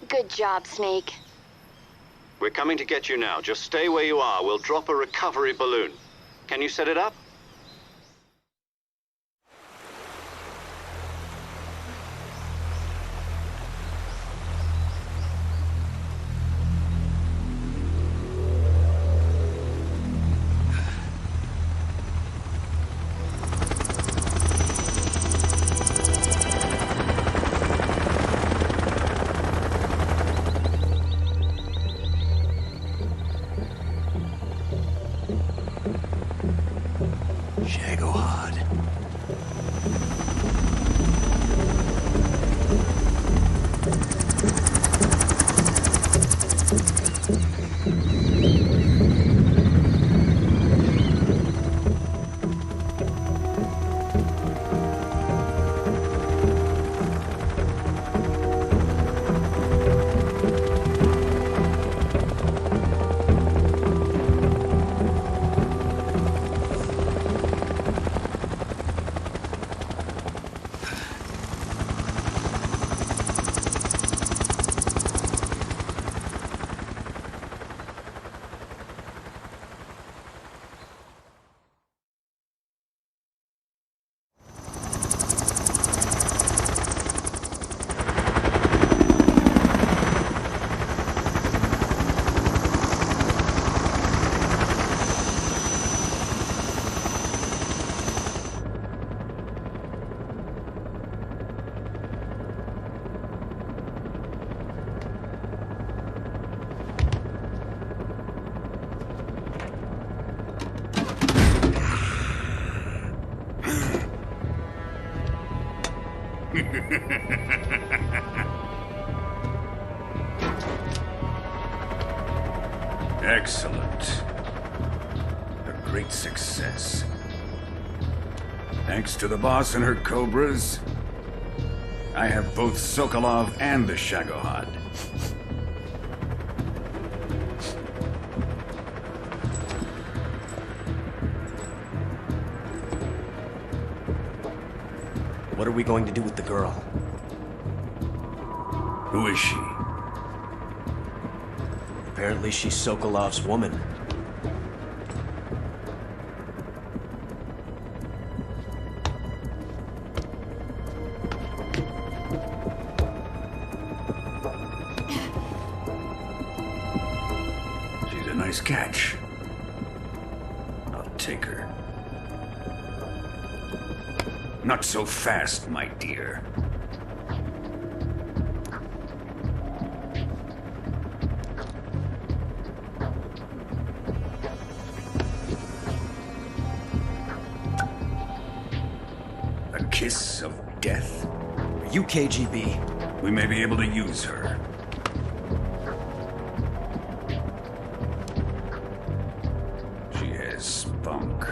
Good job, Snake. We're coming to get you now. Just stay where you are. We'll drop a recovery balloon. Can you set it up? Excellent. A great success. Thanks to the boss and her cobras, I have both Sokolov and the Shagohod. What are we going to do with the girl? Who is she? Apparently she's Sokolov's woman. She's a nice catch. I'll take her. Not so fast, my dear. A kiss of death? Are you KGB? We may be able to use her. She has spunk.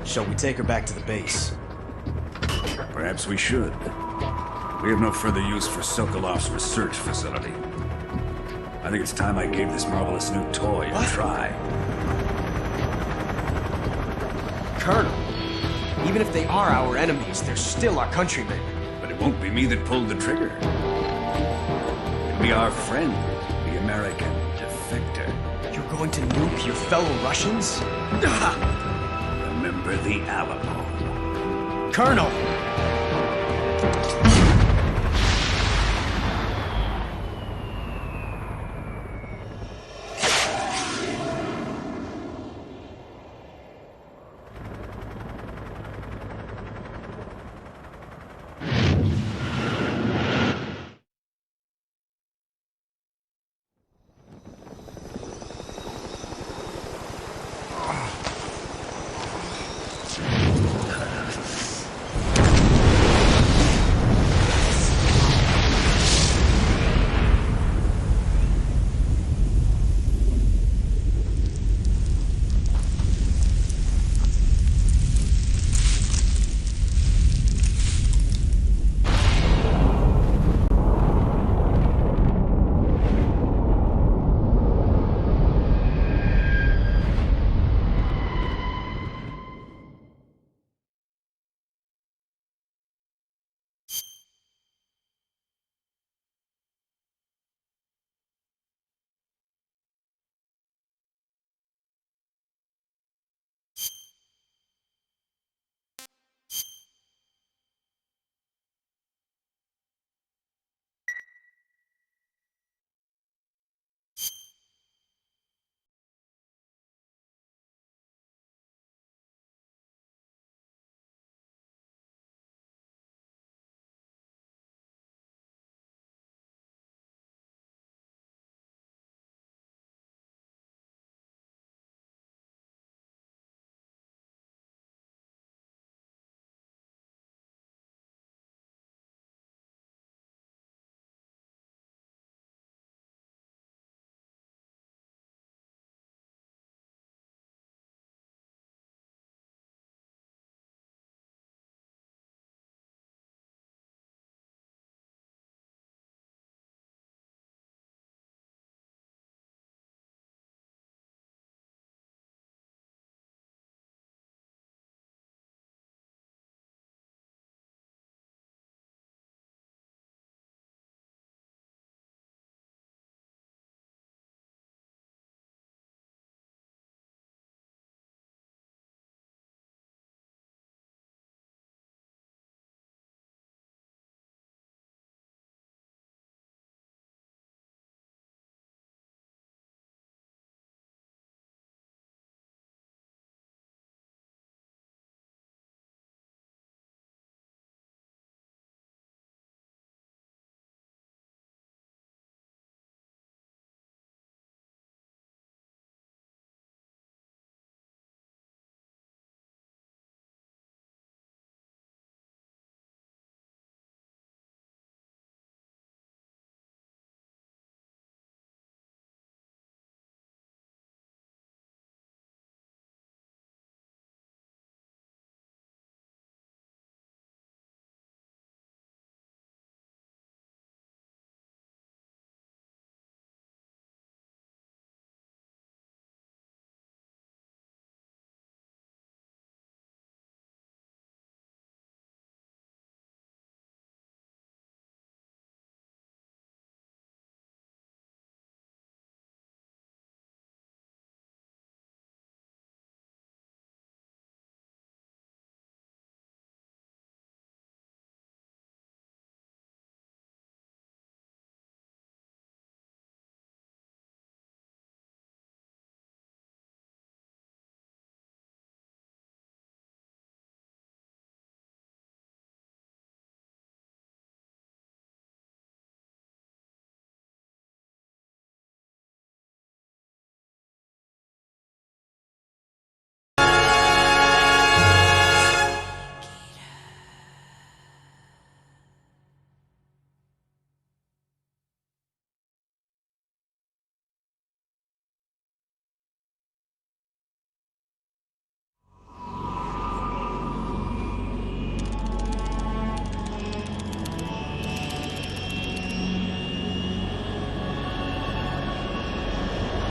Shall we take her back to the base? Perhaps we should. We have no further use for Sokolov's research facility. I think it's time I gave this marvelous new toy a try. Colonel, even if they are our enemies, they're still our countrymen. But it won't be me that pulled the trigger. It'll be our friend, the American defector. You're going to nuke your fellow Russians? Remember the Alamo. Colonel!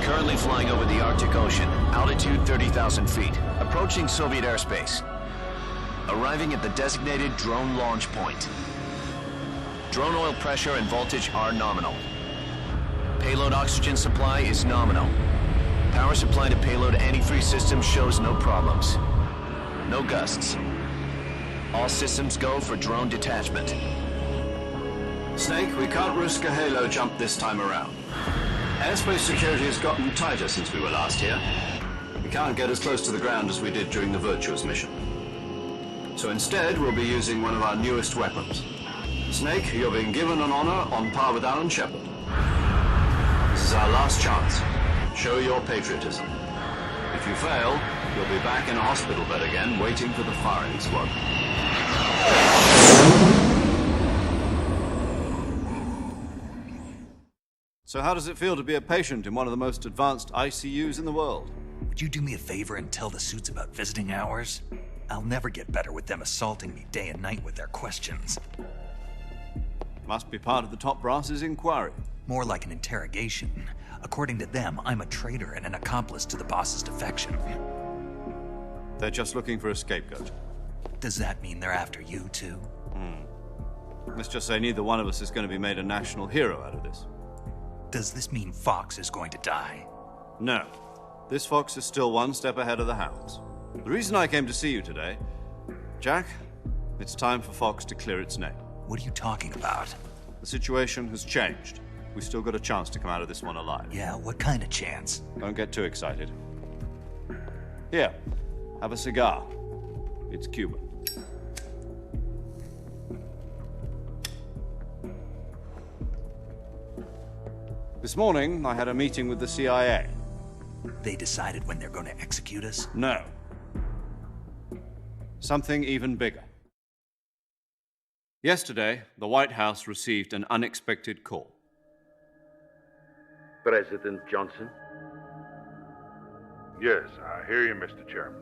Currently flying over the Arctic Ocean, altitude 30,000 feet, approaching Soviet airspace. Arriving at the designated drone launch point. Drone oil pressure and voltage are nominal. Payload oxygen supply is nominal. Power supply to payload anti-freeze systems shows no problems. No gusts. All systems go for drone detachment. Snake, we can't risk a halo jump this time around. Airspace security has gotten tighter since we were last here. We can't get as close to the ground as we did during the Virtuous mission. So instead, we'll be using one of our newest weapons. Snake, you're being given an honor on par with Alan Shepard. This is our last chance. Show your patriotism. If you fail, you'll be back in a hospital bed again, waiting for the firing squad. So how does it feel to be a patient in one of the most advanced ICUs in the world? Would you do me a favor and tell the suits about visiting hours? I'll never get better with them assaulting me day and night with their questions. Must be part of the top brass's inquiry. More like an interrogation. According to them, I'm a traitor and an accomplice to the boss's defection. They're just looking for a scapegoat. Does that mean they're after you, too? Let's just say neither one of us is going to be made a national hero out of this. Does this mean Fox is going to die? No. This fox is still one step ahead of the hounds. The reason I came to see you today, Jack, it's time for Fox to clear its name. What are you talking about? The situation has changed. We've still got a chance to come out of this one alive. Yeah, what kind of chance? Don't get too excited. Here, have a cigar. It's Cuban. This morning, I had a meeting with the CIA. They decided when they're going to execute us? No. Something even bigger. Yesterday, the White House received an unexpected call. President Johnson? Yes, I hear you, Mr. Chairman.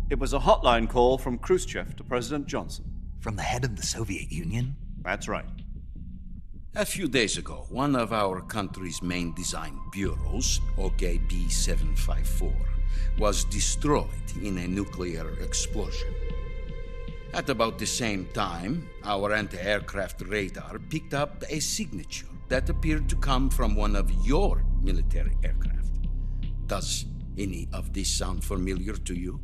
It was a hotline call from Khrushchev to President Johnson. From the head of the Soviet Union? That's right. A few days ago, one of our country's main design bureaus, OKB 754, was destroyed in a nuclear explosion. At about the same time, our anti-aircraft radar picked up a signature that appeared to come from one of your military aircraft. Does any of this sound familiar to you?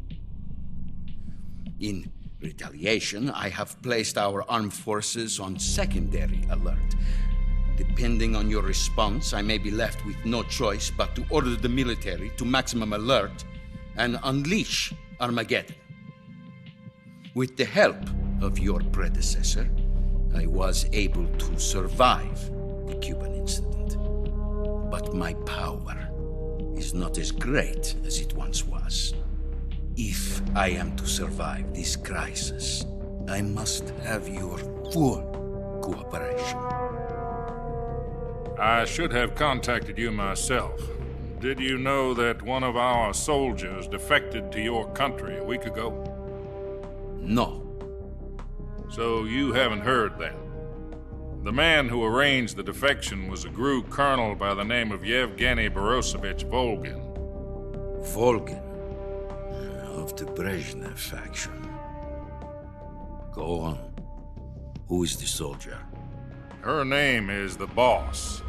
In retaliation, I have placed our armed forces on secondary alert. Depending on your response, I may be left with no choice but to order the military to maximum alert and unleash Armageddon. With the help of your predecessor, I was able to survive the Cuban incident. But my power is not as great as it once was. If I am to survive this crisis, I must have your full cooperation. I should have contacted you myself. Did you know that one of our soldiers defected to your country a week ago? No. So you haven't heard then. The man who arranged the defection was a GRU colonel by the name of Yevgeny Borisovich Volgin. Volgin, of the Brezhnev faction. Go on. Who is the soldier? Her name is the Boss.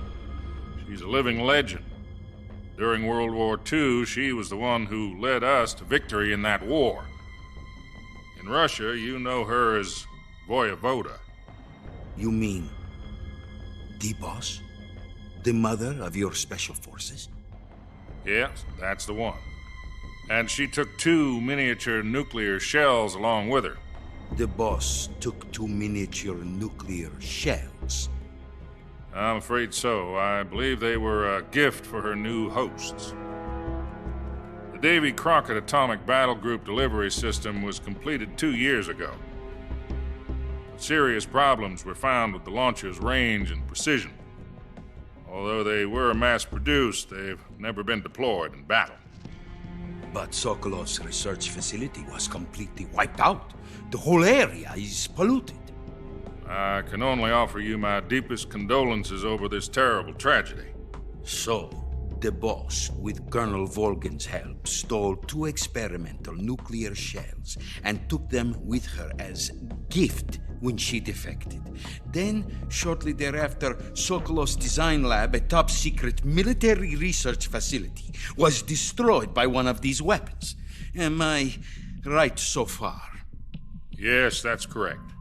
She's a living legend. During World War II, she was the one who led us to victory in that war. In Russia, you know her as Voyevoda. You mean the Boss? The mother of your special forces? Yes, that's the one. And she took 2 miniature nuclear shells along with her. The Boss took 2 miniature nuclear shells. I'm afraid so. I believe they were a gift for her new hosts. The Davy Crockett Atomic Battle Group delivery system was completed 2 years ago. But serious problems were found with the launcher's range and precision. Although they were mass-produced, they've never been deployed in battle. But Sokolov's research facility was completely wiped out. The whole area is polluted. I can only offer you my deepest condolences over this terrible tragedy. So, the Boss, with Colonel Volgin's help, stole 2 experimental nuclear shells and took them with her as gift when she defected. Then, shortly thereafter, Sokolov's design lab, a top-secret military research facility, was destroyed by one of these weapons. Am I right so far? Yes, that's correct.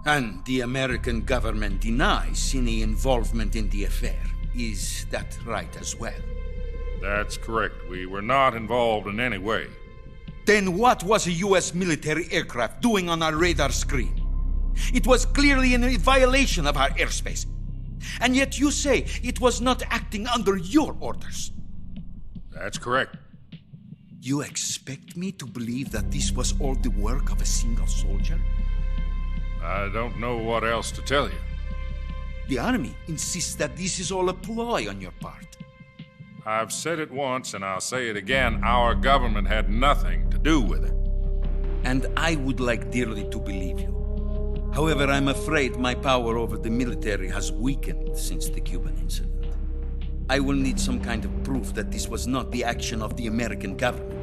And the American government denies any involvement in the affair. Is that right as well? That's correct. We were not involved in any way. Then what was a U.S. military aircraft doing on our radar screen? It was clearly in violation of our airspace. And yet you say it was not acting under your orders. That's correct. You expect me to believe that this was all the work of a single soldier? I don't know what else to tell you. The Army insists that this is all a ploy on your part. I've said it once and I'll say it again. Our government had nothing to do with it. And I would like dearly to believe you. However, I'm afraid my power over the military has weakened since the Cuban incident. I will need some kind of proof that this was not the action of the American government.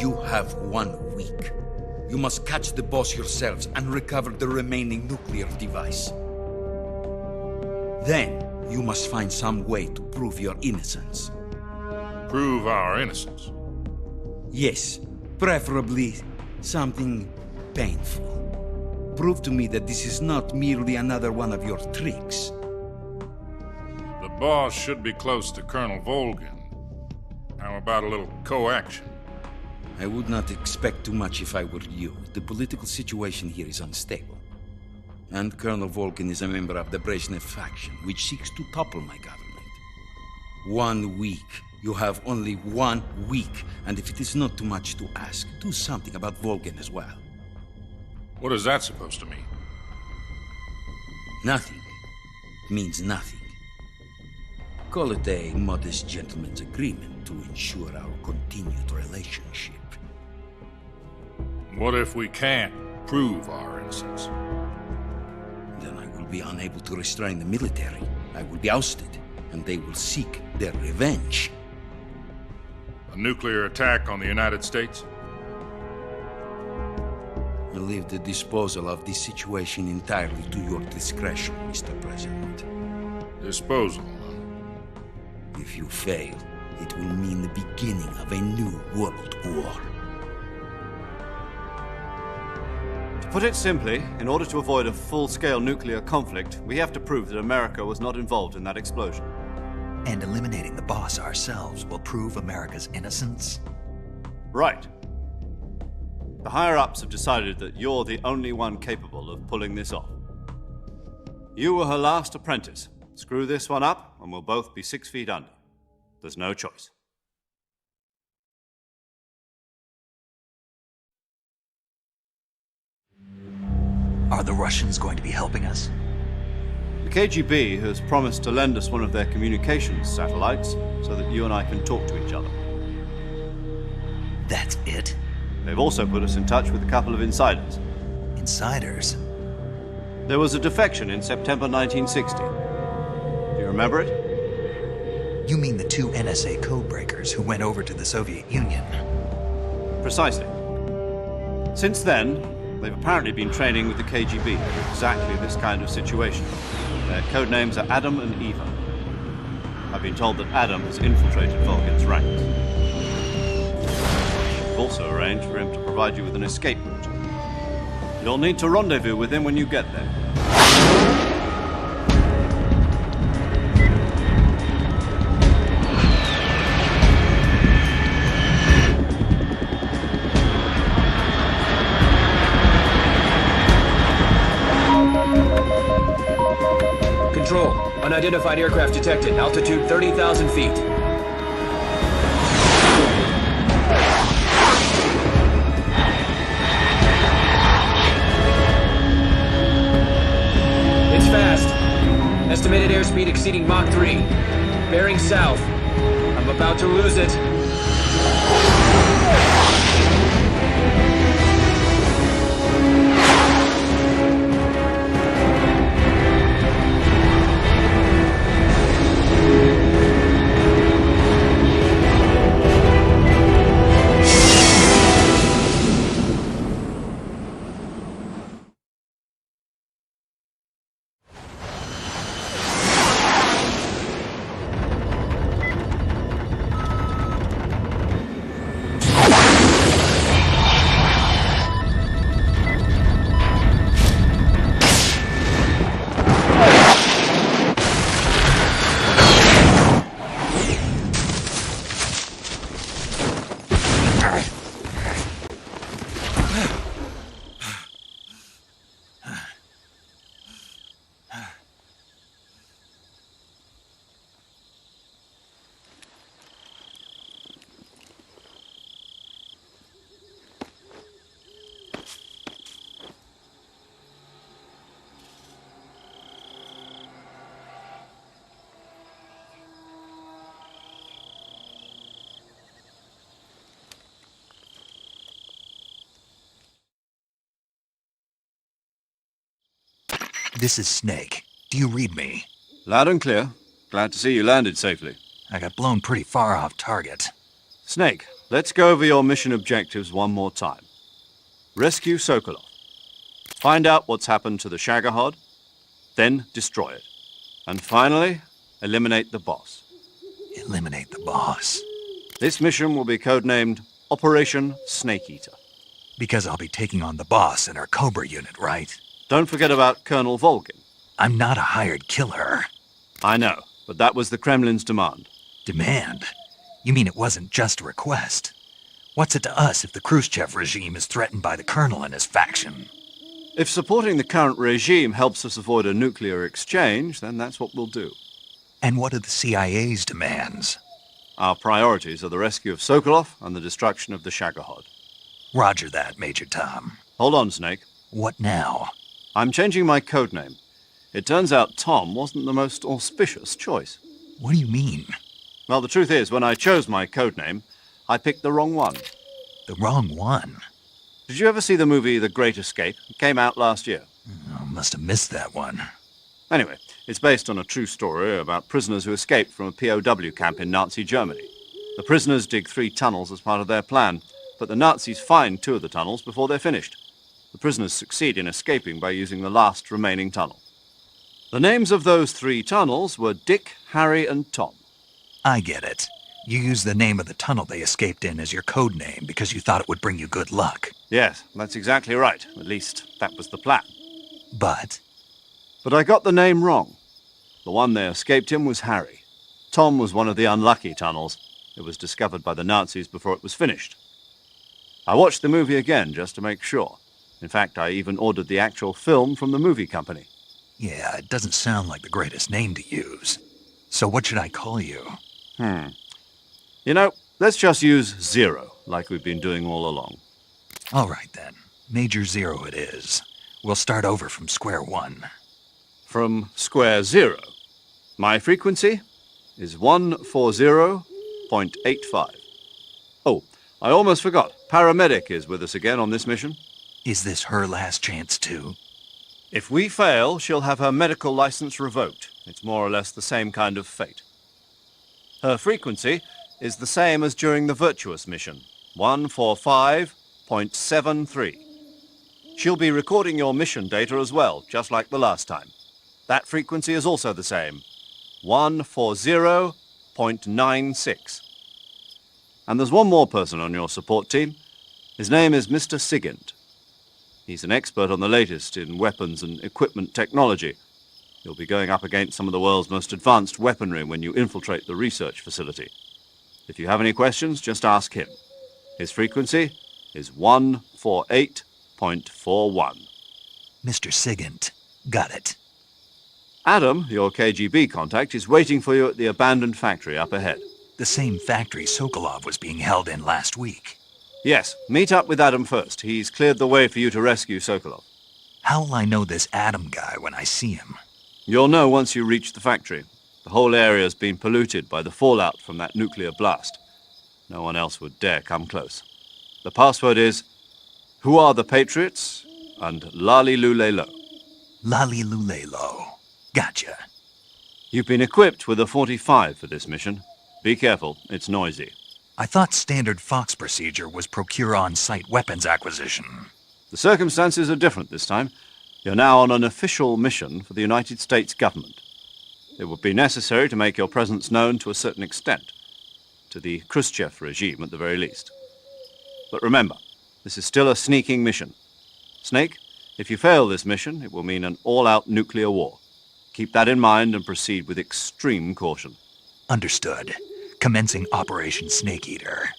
You have 1 week. You must catch the boss yourselves and recover the remaining nuclear device. Then, you must find some way to prove your innocence. Prove our innocence. Yes, preferably something painful. Prove to me that this is not merely another one of your tricks. The boss should be close to Colonel Volgin. How about a little co-action? I would not expect too much if I were you. The political situation here is unstable. And Colonel Volgin is a member of the Brezhnev faction, which seeks to topple my government. 1 week. You have only 1 week. And if it is not too much to ask, do something about Volgin as well. What is that supposed to mean? Nothing. It means nothing. Call it a modest gentleman's agreement to ensure our continued relationship. What if we can't prove our innocence? Then I will be unable to restrain the military. I will be ousted, and they will seek their revenge. A nuclear attack on the United States? I leave the disposal of this situation entirely to your discretion, Mr. President. Disposal? If you fail, it will mean the beginning of a new world war. To put it simply, in order to avoid a full-scale nuclear conflict, we have to prove that America was not involved in that explosion. And eliminating the boss ourselves will prove America's innocence? Right. The higher-ups have decided that you're the only one capable of pulling this off. You were her last apprentice. Screw this one up, and we'll both be 6 feet under. There's no choice. Are the Russians going to be helping us? The KGB has promised to lend us one of their communications satellites so that you and I can talk to each other. That's it? They've also put us in touch with a couple of insiders. Insiders? There was a defection in September 1960. Do you remember it? You mean the 2 NSA codebreakers who went over to the Soviet Union? Precisely. Since then, they've apparently been training with the KGB for exactly this kind of situation. Their codenames are Adam and Eva. I've been told that Adam has infiltrated Volgin's ranks. We've also arranged for him to provide you with an escape route. You'll need to rendezvous with him when you get there. Control. Unidentified aircraft detected. Altitude 30,000 feet. It's fast. Estimated airspeed exceeding Mach 3. Bearing south. I'm about to lose it. This is Snake. Do you read me? Loud and clear. Glad to see you landed safely. I got blown pretty far off target. Snake, let's go over your mission objectives one more time. Rescue Sokolov. Find out what's happened to the Shagohod, then destroy it. And finally, eliminate the boss. Eliminate the boss. This mission will be codenamed Operation Snake Eater. Because I'll be taking on the boss in our Cobra unit, right? Don't forget about Colonel Volgin. I'm not a hired killer. I know, but that was the Kremlin's demand. Demand? You mean it wasn't just a request? What's it to us if the Khrushchev regime is threatened by the Colonel and his faction? If supporting the current regime helps us avoid a nuclear exchange, then that's what we'll do. And what are the CIA's demands? Our priorities are the rescue of Sokolov and the destruction of the Shagohod. Roger that, Major Tom. Hold on, Snake. What now? I'm changing my codename. It turns out Tom wasn't the most auspicious choice. What do you mean? Well, the truth is, when I chose my codename, I picked the wrong one. The wrong one? Did you ever see the movie The Great Escape? It came out last year. Oh, must have missed that one. Anyway, it's based on a true story about prisoners who escaped from a POW camp in Nazi Germany. The prisoners dig 3 tunnels as part of their plan, but the Nazis find 2 of the tunnels before they're finished. The prisoners succeed in escaping by using the last remaining tunnel. The names of those 3 tunnels were Dick, Harry, and Tom. I get it. You used the name of the tunnel they escaped in as your code name because you thought it would bring you good luck. Yes, that's exactly right. At least, that was the plan. But I got the name wrong. The one they escaped in was Harry. Tom was one of the unlucky tunnels. It was discovered by the Nazis before it was finished. I watched the movie again just to make sure. In fact, I even ordered the actual film from the movie company. yeah, it doesn't sound like the greatest name to use. So what should I call you? You know, let's just use Zero, like we've been doing all along. All right, then. Major Zero it is. We'll start over from square one. From square 0. My frequency is 140.85. Oh, I almost forgot. Paramedic is with us again on this mission. Is this her last chance, too? If we fail, she'll have her medical license revoked. It's more or less the same kind of fate. Her frequency is the same as during the Virtuous mission, 145.73. She'll be recording your mission data as well, just like the last time. That frequency is also the same, 140.96. And there's one more person on your support team. His name is Mr. Sigint. He's an expert on the latest in weapons and equipment technology. You'll be going up against some of the world's most advanced weaponry when you infiltrate the research facility. If you have any questions, just ask him. His frequency is 148.41. Mr. Sigint. Got it. Adam, your KGB contact, is waiting for you at the abandoned factory up ahead. The same factory Sokolov was being held in last week. Yes, meet up with Adam first. He's cleared the way for you to rescue Sokolov. How will I know this Adam guy when I see him? You'll know once you reach the factory. The whole area's been polluted by the fallout from that nuclear blast. No one else would dare come close. The password is, "Who are the Patriots?" and Lali Lule Lo. Lali Lule Lo. Gotcha. You've been equipped with a 45 for this mission. Be careful, it's noisy. I thought standard Fox procedure was procure on-site weapons acquisition. The circumstances are different this time. You're now on an official mission for the United States government. It would be necessary to make your presence known to a certain extent, to the Khrushchev regime at the very least. But remember, this is still a sneaking mission. Snake, if you fail this mission, it will mean an all-out nuclear war. Keep that in mind and proceed with extreme caution. Understood. Commencing Operation Snake Eater.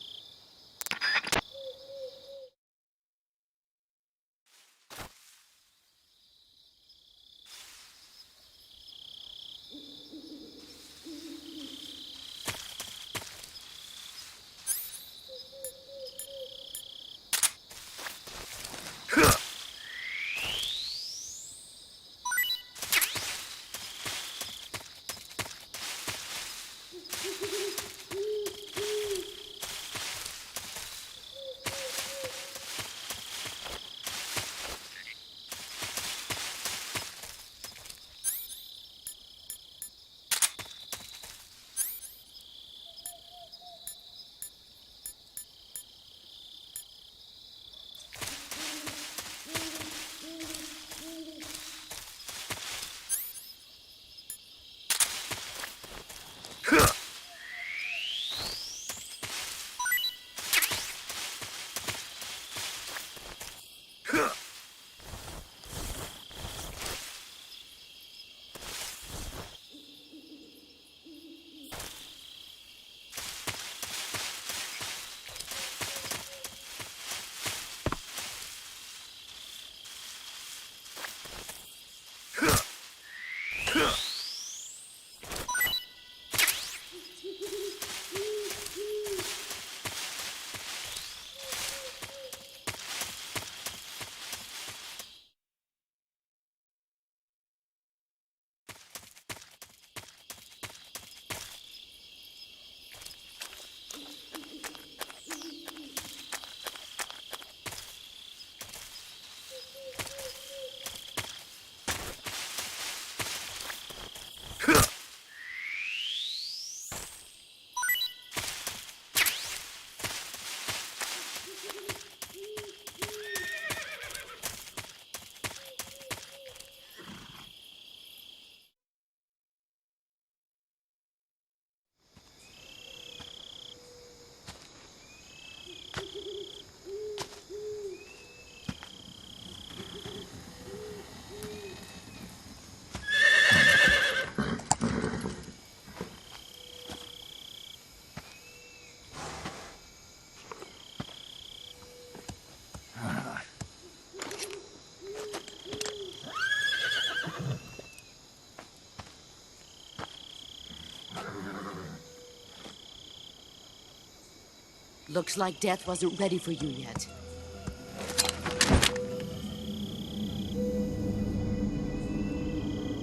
Looks like death wasn't ready for you yet.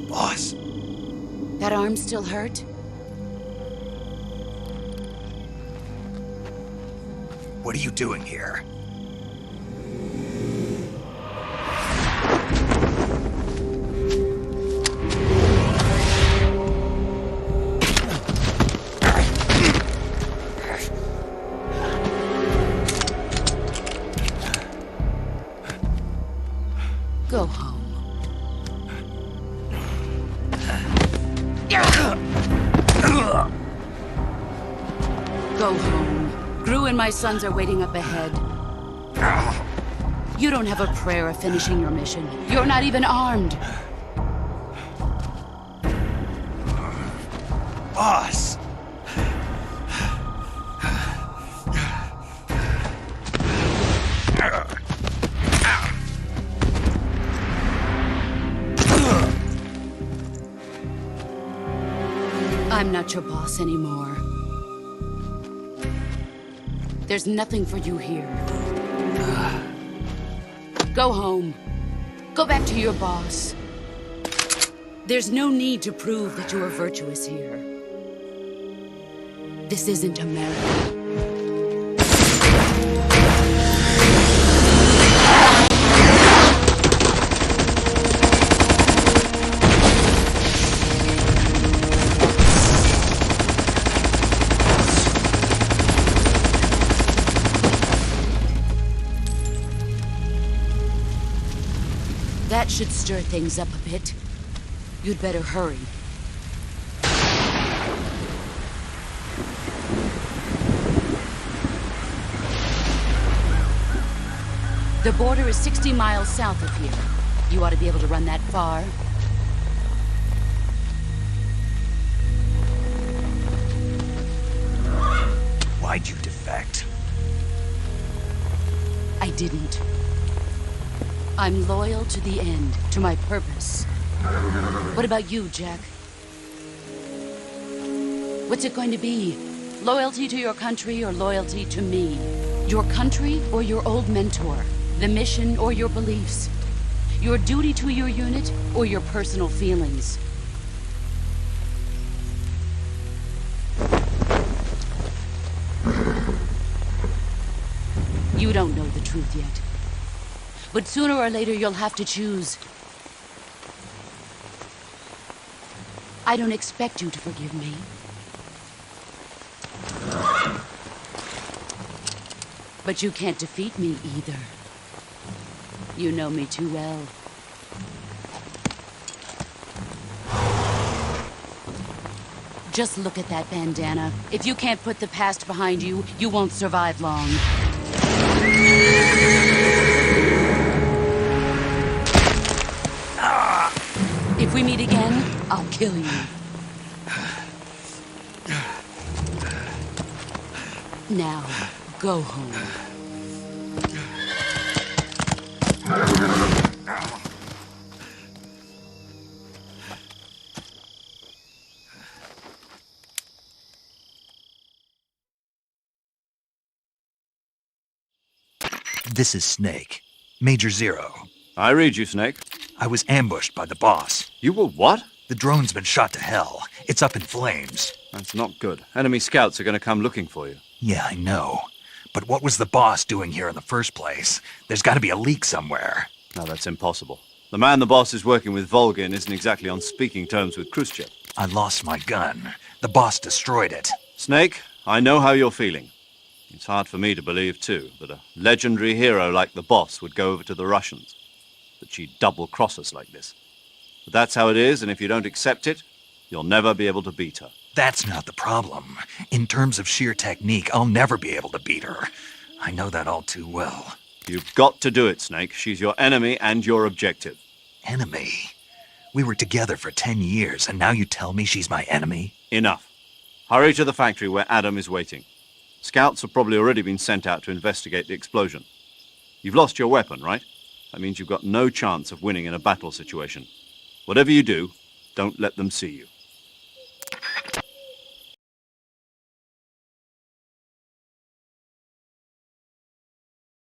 Boss. That arm still hurt? What are you doing here? Go home. Go home. Gru and my sons are waiting up ahead. You don't have a prayer of finishing your mission. You're not even armed. Boss! I'm not your boss anymore. There's nothing for you here. Go home. Go back to your boss. There's no need to prove that you are virtuous here. This isn't America. That should stir things up a bit. You'd better hurry. The border is 60 miles south of here. You ought to be able to run that far. Why'd you defect? I didn't. I'm loyal to the end, to my purpose. What about you, Jack? What's it going to be? Loyalty to your country or loyalty to me? Your country or your old mentor? The mission or your beliefs? Your duty to your unit or your personal feelings? You don't know the truth yet. But sooner or later, you'll have to choose. I don't expect you to forgive me. But you can't defeat me either. You know me too well. Just look at that bandana. If you can't put the past behind you, you won't survive long. If we meet again, I'll kill you. Now, go home. This is Snake. Major Zero. I read you, Snake. I was ambushed by the boss. You were what? The drone's been shot to hell. It's up in flames. That's not good. Enemy scouts are going to come looking for you. Yeah, I know. But what was the boss doing here in the first place? There's got to be a leak somewhere. No, that's impossible. The man the boss is working with, Volgin, isn't exactly on speaking terms with Khrushchev. I lost my gun. The boss destroyed it. Snake, I know how you're feeling. It's hard for me to believe, too, that a legendary hero like the boss would go over to the Russians. That she'd double-cross us like this. But that's how it is, and if you don't accept it, you'll never be able to beat her. That's not the problem. In terms of sheer technique, I'll never be able to beat her. I know that all too well. You've got to do it, Snake. She's your enemy and your objective. Enemy? We were together for 10 years, and now you tell me she's my enemy? Enough. Hurry to the factory where Adam is waiting. Scouts have probably already been sent out to investigate the explosion. You've lost your weapon, right? That means you've got no chance of winning in a battle situation. Whatever you do, don't let them see you.